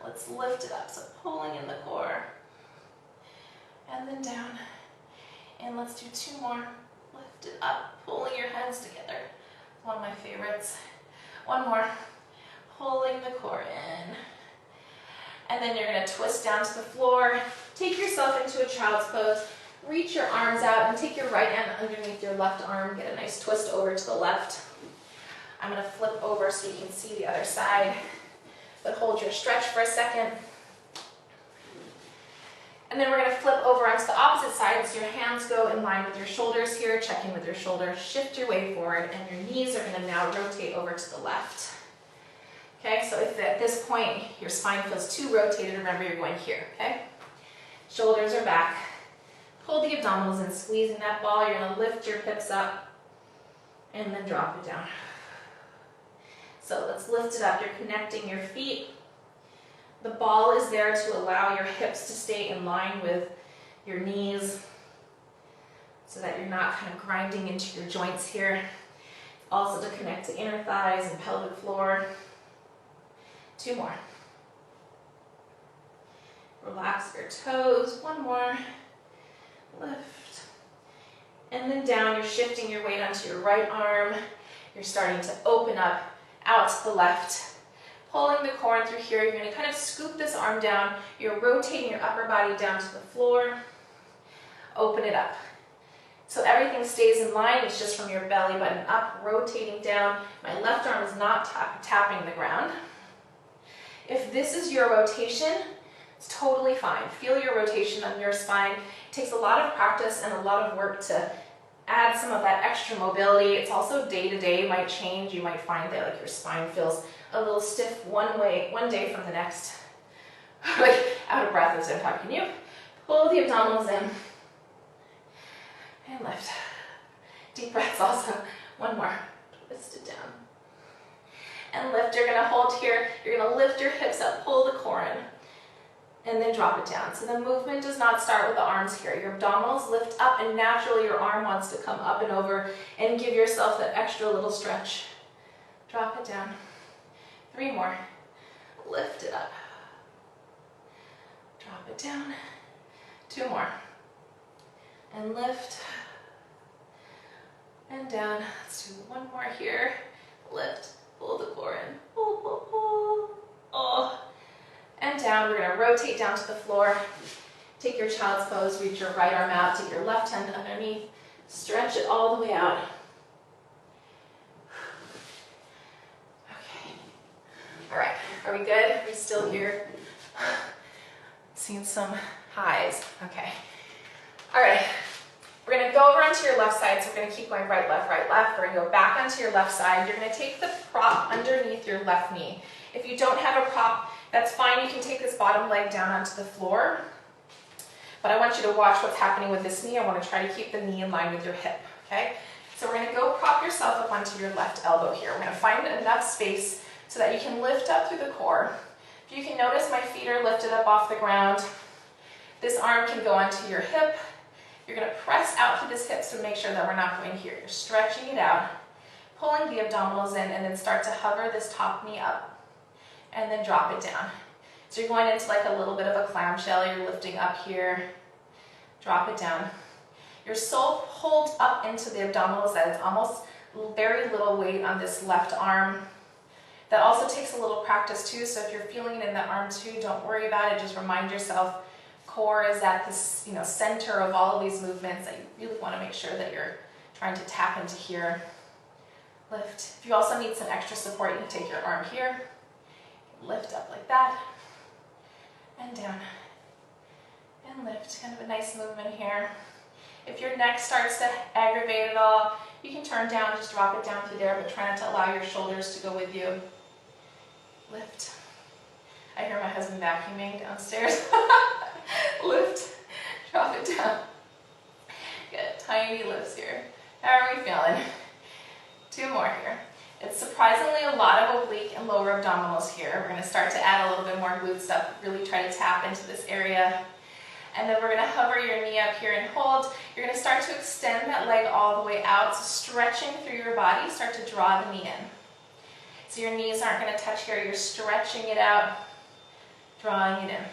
Let's lift it up, so pulling in the core and then down. And let's do 2 more. Lift it up, pulling your hands together. One of my favorites. 1 more. Pulling the core in. And then you're going to twist down to the floor. Take yourself into a child's pose. Reach your arms out and take your right hand underneath your left arm. Get a nice twist over to the left. I'm going to flip over so you can see the other side. But hold your stretch for a second. And then we're going to flip over onto the opposite side so your hands go in line with your shoulders here. Check in with your shoulders. Shift your weight forward and your knees are going to now rotate over to the left. Okay, so if at this point your spine feels too rotated, remember you're going here, okay? Shoulders are back. Pull the abdominals in, squeezing that ball. You're gonna lift your hips up and then drop it down. So let's lift it up. You're connecting your feet. The ball is there to allow your hips to stay in line with your knees so that you're not kind of grinding into your joints here. Also to connect to inner thighs and pelvic floor. 2 more. Relax your toes. 1 more. Lift. And then down, you're shifting your weight onto your right arm. You're starting to open up out to the left. Pulling the core in through here. You're going to kind of scoop this arm down. You're rotating your upper body down to the floor. Open it up. So everything stays in line. It's just from your belly button up, rotating down. My left arm is not tapping the ground. If this is your rotation, it's totally fine. Feel your rotation on your spine. It takes a lot of practice and a lot of work to add some of that extra mobility. It's also day to day, might change. You might find that like your spine feels a little stiff one day from the next. Like out of breath as I'm talking to you. Pull the abdominals in and lift. Deep breaths also. 1 more. Twist it down. And lift. You're going to hold here. You're going to lift your hips up, pull the core in, and then drop it down. So the movement does not start with the arms here. Your abdominals lift up, and naturally your arm wants to come up and over and give yourself that extra little stretch. Drop it down. 3 more. Lift it up. Drop it down. 2 more. And lift. And down. Let's do 1 more here. Lift. Pull the core in. Pull, pull, pull. Oh. And down. We're going to rotate down to the floor. Take your child's pose. Reach your right arm out. Take your left hand underneath. Stretch it all the way out. Okay. All right. Are we good? Are we still here? Seeing some highs. Okay. All right. We're going to go over onto your left side, so we're going to keep going right, left, right, left. We're going to go back onto your left side. You're going to take the prop underneath your left knee. If you don't have a prop, that's fine. You can take this bottom leg down onto the floor. But I want you to watch what's happening with this knee. I want to try to keep the knee in line with your hip, okay? So we're going to go prop yourself up onto your left elbow here. We're going to find enough space so that you can lift up through the core. If you can notice, my feet are lifted up off the ground. This arm can go onto your hip. You're going to press out through this hip to make sure that we're not going here. You're stretching it out, pulling the abdominals in, and then start to hover this top knee up, and then drop it down. So you're going into like a little bit of a clamshell. You're lifting up here, drop it down. Your soul holds up into the abdominals. That is almost very little weight on this left arm. That also takes a little practice too, so if you're feeling it in that arm too, don't worry about it. Just remind yourself, core is at this, center of all of these movements that you really want to make sure that you're trying to tap into here. Lift. If you also need some extra support, you can take your arm here, lift up like that, and down, and lift. Kind of a nice movement here. If your neck starts to aggravate at all, you can turn down, just drop it down through there, but try not to allow your shoulders to go with you. Lift. I hear my husband vacuuming downstairs. Lift, drop it down. Good, tiny lifts here. How are we feeling? 2 more here. It's surprisingly a lot of oblique and lower abdominals here. We're going to start to add a little bit more glute stuff, really try to tap into this area. And then we're going to hover your knee up here and hold. You're going to start to extend that leg all the way out, so stretching through your body, start to draw the knee in. So your knees aren't going to touch here, you're stretching it out, drawing it in.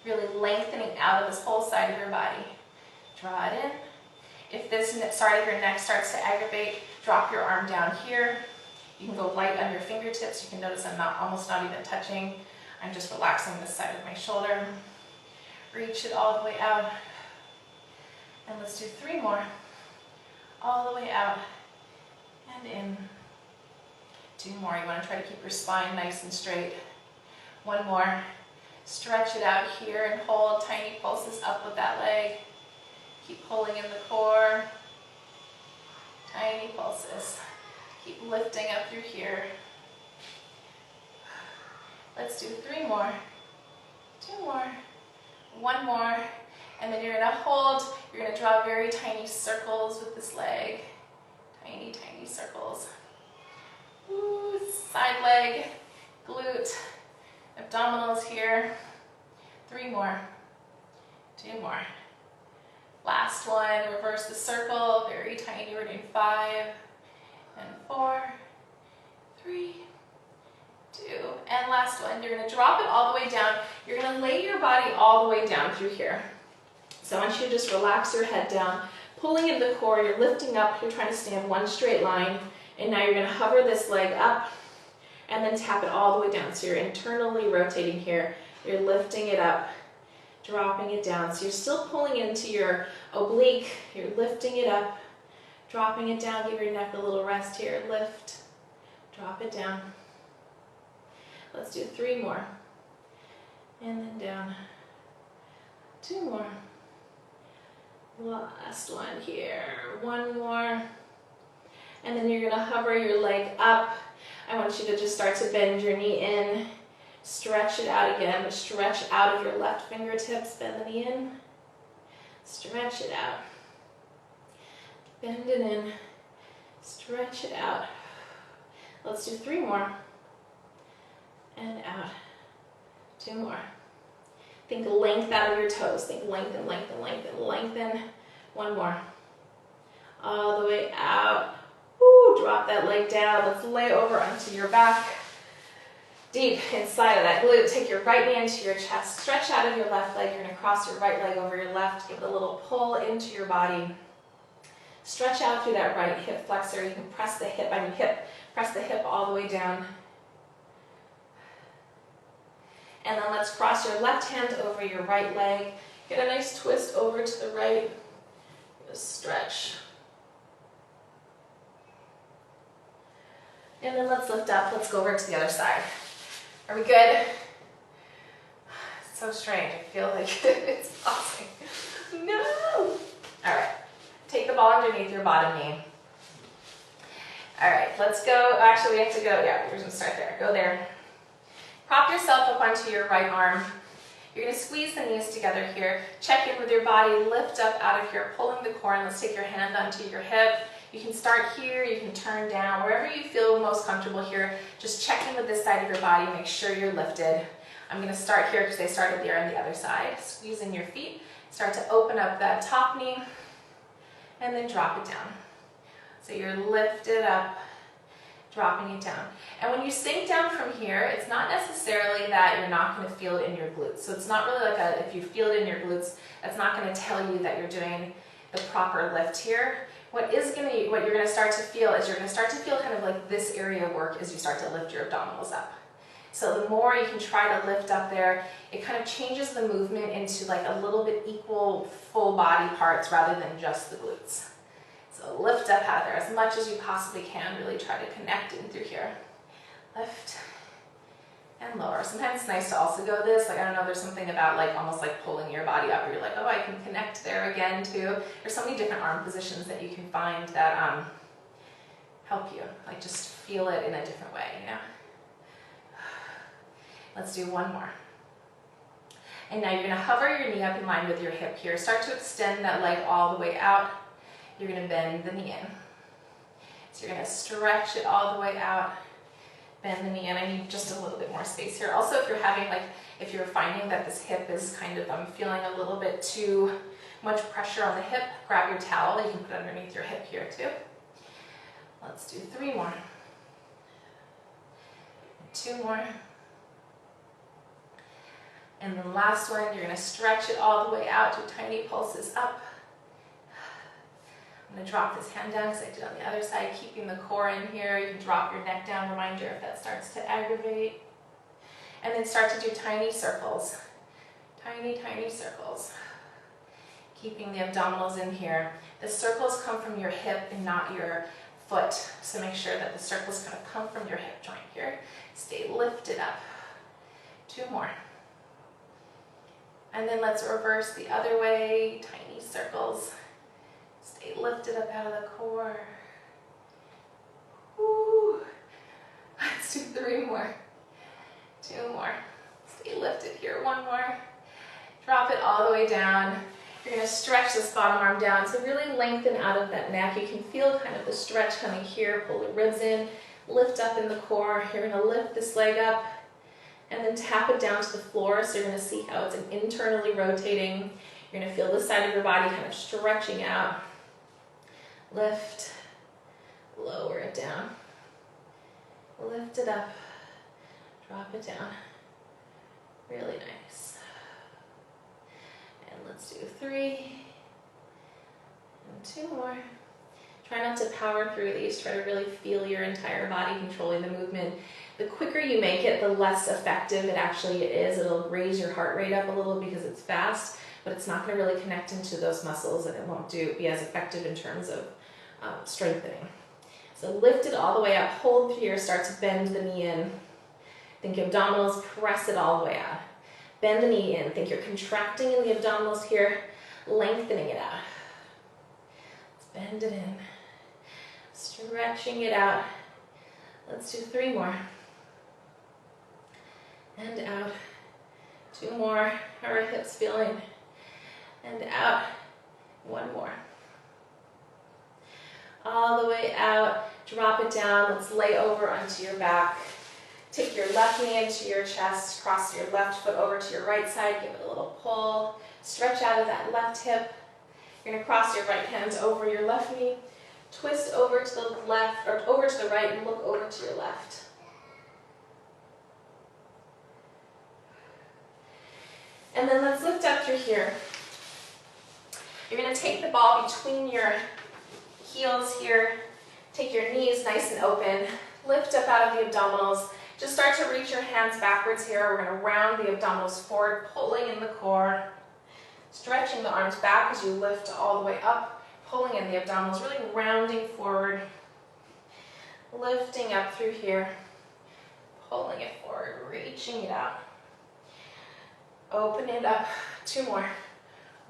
Really lengthening out of this whole side of your body. Draw it in. If this side of your neck starts to aggravate, drop your arm down here. You can go light on your fingertips. You can notice I'm almost not even touching. I'm just relaxing this side of my shoulder. Reach it all the way out. And let's do 3 more. All the way out and in. 2 more. You want to try to keep your spine nice and straight. 1 more. Stretch it out here and hold tiny pulses up with that leg. Keep pulling in the core. Tiny pulses. Keep lifting up through here. Let's do 3 more, 2 more, 1 more, and then you're gonna hold, you're gonna draw very tiny circles with this leg. Tiny, tiny circles. Ooh, side leg, glute, abdominals here. 3 more, 2 more. Last one, reverse the circle, very tiny, we're doing 5 and 4, 3, 2, and last one. You're gonna drop it all the way down. You're gonna lay your body all the way down through here. So I want you to just relax your head down, pulling in the core, you're lifting up, you're trying to stay in one straight line, and now you're gonna hover this leg up and then tap it all the way down. So you're internally rotating here, you're lifting it up, dropping it down. So you're still pulling into your oblique, you're lifting it up, dropping it down, give your neck a little rest here, lift, drop it down. Let's do 3 more, and then down, 2 more. Last one here, 1 more, and then you're gonna hover your leg up. I want you to just start to bend your knee in, stretch it out again, stretch out of your left fingertips, bend the knee in, stretch it out, bend it in, stretch it out. Let's do 3 more, and out, 2 more. Think length out of your toes. Think lengthen, lengthen, lengthen, lengthen. 1 more. All the way out. Woo, drop that leg down. Let's lay over onto your back. Deep inside of that glute. Take your right knee into your chest. Stretch out of your left leg. You're going to cross your right leg over your left. Give it a little pull into your body. Stretch out through that right hip flexor. You can press the hip, press the hip all the way down. And then let's cross your left hand over your right leg. Get a nice twist over to the right. Just stretch. And then let's lift up. Let's go over to the other side. Are we good? It's so strange. I feel like it's pausing. No! All right. Take the ball underneath your bottom knee. All right, let's go. Actually, we have to go. Yeah, we're going to start there. Go there. Prop yourself up onto your right arm. You're going to squeeze the knees together here. Check in with your body. Lift up out of here, pulling the core, and let's take your hand onto your hip. You can start here. You can turn down. Wherever you feel most comfortable here, just check in with this side of your body. Make sure you're lifted. I'm going to start here because I started there on the other side. Squeezing your feet. Start to open up that top knee, and then drop it down. So you're lifted up, dropping it down. And when you sink down from here, it's not necessarily that you're not going to feel it in your glutes. So it's not really like if you feel it in your glutes, that's not going to tell you that you're doing the proper lift here. What you're going to start to feel is you're going to start to feel kind of like this area work as you start to lift your abdominals up. So the more you can try to lift up there, it kind of changes the movement into like a little bit equal full body parts rather than just the glutes. So lift up out of there as much as you possibly can. Really try to connect in through here. Lift and lower. Sometimes it's nice to also go this. Like, I don't know, there's something about like almost like pulling your body up where you're like, oh, I can connect there again too. There's so many different arm positions that you can find that help you. Like just feel it in a different way, you know? Let's do 1 more. And now you're going to hover your knee up in line with your hip here. Start to extend that leg all the way out. You're going to bend the knee in. So you're going to stretch it all the way out, bend the knee in. I need just a little bit more space here. Also, if you're finding that this hip is kind of, I'm feeling a little bit too much pressure on the hip, grab your towel. You can put it underneath your hip here too. Let's do 3 more. 2 more. And the last one, you're going to stretch it all the way out, do tiny pulses up. I'm going to drop this hand down because I did on the other side, keeping the core in here. You can drop your neck down, reminder if that starts to aggravate. And then start to do tiny circles. Tiny, tiny circles. Keeping the abdominals in here. The circles come from your hip and not your foot. So make sure that the circles kind of come from your hip joint here. Stay lifted up. 2 more. And then let's reverse the other way. Tiny circles. Stay lifted up out of the core. Woo. Let's do 3 more. 2 more. Stay lifted here, 1 more. Drop it all the way down. You're gonna stretch this bottom arm down, so really lengthen out of that neck. You can feel kind of the stretch coming here, pull the ribs in, lift up in the core. You're gonna lift this leg up and then tap it down to the floor, so you're gonna see how it's internally rotating. You're gonna feel this side of your body kind of stretching out. Lift, lower it down. Lift it up, drop it down. Really nice. And let's do 3 and 2 more. Try not to power through these. Try to really feel your entire body controlling the movement. The quicker you make it, the less effective it actually is. It'll raise your heart rate up a little because it's fast, but it's not going to really connect into those muscles, and it won't be as effective in terms of strengthening. So lift it all the way up, hold here, start to bend the knee in. Think abdominals, press it all the way out. Bend the knee in, think you're contracting in the abdominals here, lengthening it out. Let's bend it in, stretching it out. Let's do 3 more. And out. 2 more, how are our hips feeling? And out, 1 more. All the way out, drop it down. Let's lay over onto your back. Take your left knee into your chest, cross your left foot over to your right side, give it a little pull. Stretch out of that left hip. You're gonna cross your right hand over your left knee, twist over to the left, or over to the right, and look over to your left. And then let's lift up through here. You're gonna take the ball between your heels here, take your knees nice and open, lift up out of the abdominals. Just start to reach your hands backwards here. We're going to round the abdominals forward, pulling in the core, stretching the arms back as you lift all the way up, pulling in the abdominals, really rounding forward, lifting up through here, pulling it forward, reaching it out. Open it up, 2 more,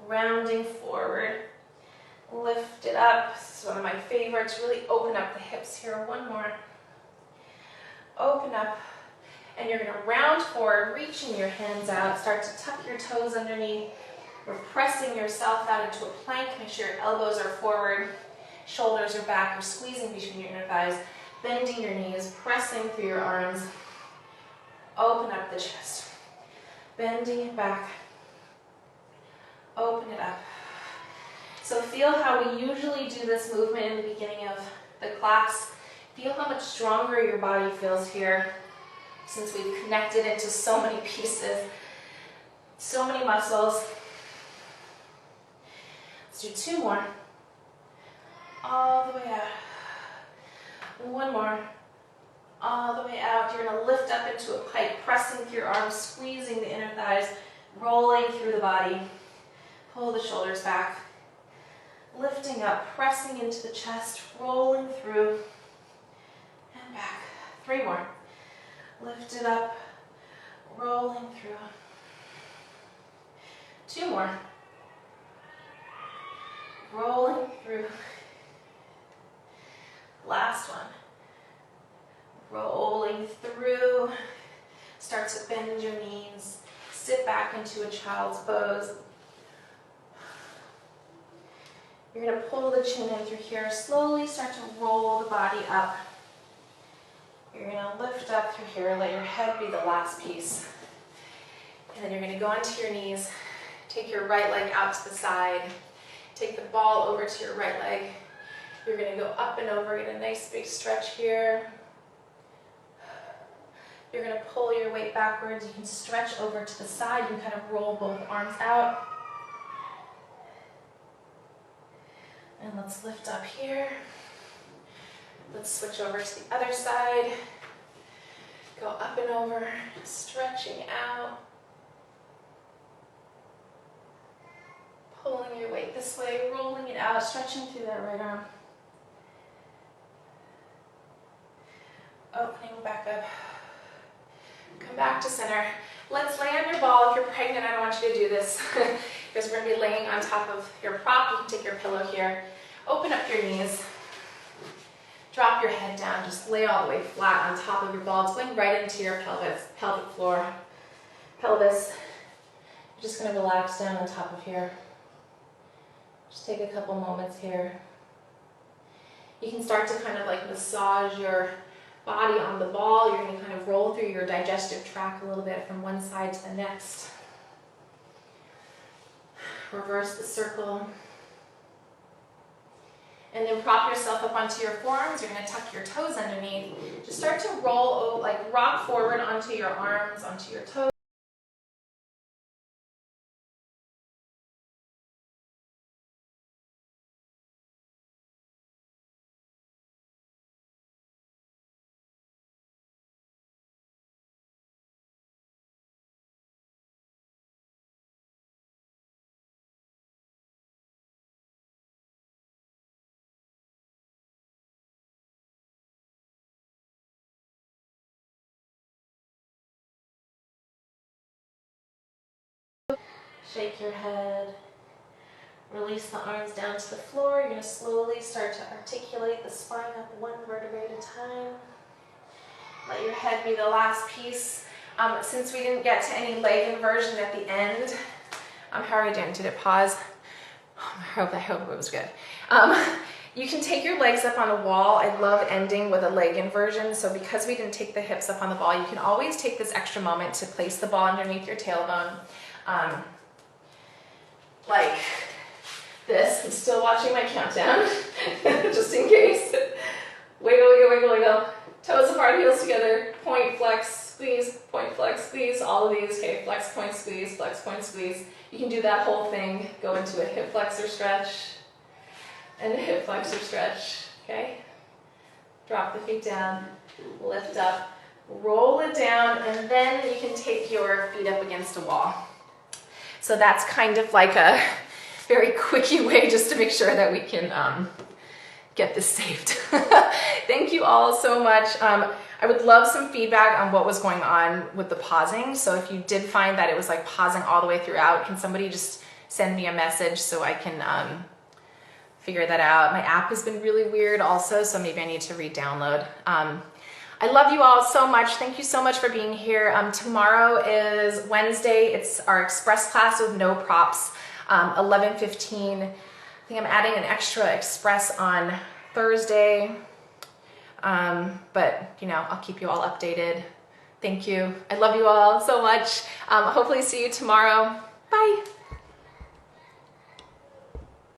rounding forward, lift it up. This is one of my favorites. Really open up the hips here. 1 more. Open up, and you're going to round forward, reaching your hands out. Start to tuck your toes underneath. We're pressing yourself out into a plank. Make sure your elbows are forward, shoulders are back. You're squeezing between your inner thighs, bending your knees, pressing through your arms. Open up the chest, bending it back. Open it up. So feel how we usually do this movement in the beginning of the class. Feel how much stronger your body feels here, since we've connected into so many pieces, so many muscles. Let's do 2 more. All the way out. 1 more. All the way out. You're going to lift up into a pike, pressing through your arms, squeezing the inner thighs, rolling through the body. Pull the shoulders back. Lifting up, pressing into the chest, rolling through. And back. 3 more. Lift it up, rolling through. 2 more. Rolling through. Last one. Rolling through. Start to bend your knees. Sit back into a child's pose. You're going to pull the chin in through here. Slowly start to roll the body up. You're going to lift up through here. Let your head be the last piece. And then you're going to go onto your knees. Take your right leg out to the side. Take the ball over to your right leg. You're going to go up and over. Get a nice big stretch here. You're going to pull your weight backwards. You can stretch over to the side. You can kind of roll both arms out. And let's lift up here. Let's switch over to the other side. Go up and over, stretching out. Pulling your weight this way, rolling it out, stretching through that right arm. Opening back up. Come back to center. Let's lay on your ball. If you're pregnant, I don't want you to do this because we're going to be laying on top of your prop. You can take your pillow here. Open up your knees. Drop your head down, just lay all the way flat on top of your ball. It's going right into your pelvic floor, pelvis. You're just gonna relax down on top of here. Just take a couple moments here. You can start to kind of like massage your body on the ball. You're gonna kind of roll through your digestive tract a little bit from one side to the next. Reverse the circle. And then prop yourself up onto your forearms. You're gonna tuck your toes underneath. Just start to roll, like rock forward onto your arms, onto your toes. Shake your head. Release the arms down to the floor. You're going to slowly start to articulate the spine up one vertebrae at a time. Let your head be the last piece. Since we didn't get to any leg inversion at the end, how are we doing? Did it pause? I hope it was good. You can take your legs up on a wall. I love ending with a leg inversion. So because we didn't take the hips up on the ball, you can always take this extra moment to place the ball underneath your tailbone. Like this. I'm still watching my countdown, just in case. Wiggle, wiggle, wiggle, wiggle. Toes apart, heels together. Point, flex, squeeze, point, flex, squeeze. All of these. Okay, flex, point, squeeze, flex, point, squeeze. You can do that whole thing. Go into a hip flexor stretch and a hip flexor stretch. Okay? Drop the feet down, lift up, roll it down, and then you can take your feet up against a wall. So that's kind of like a very quickie way just to make sure that we can get this saved. Thank you all so much. I would love some feedback on what was going on with the pausing. So if you did find that it was like pausing all the way throughout, can somebody just send me a message so I can figure that out? My app has been really weird also, so maybe I need to re-download. I love you all so much. Thank you so much for being here. Tomorrow is Wednesday. It's our express class with no props, 11:15. I think I'm adding an extra express on Thursday, but you know, I'll keep you all updated. Thank you. I love you all so much. Hopefully see you tomorrow. Bye.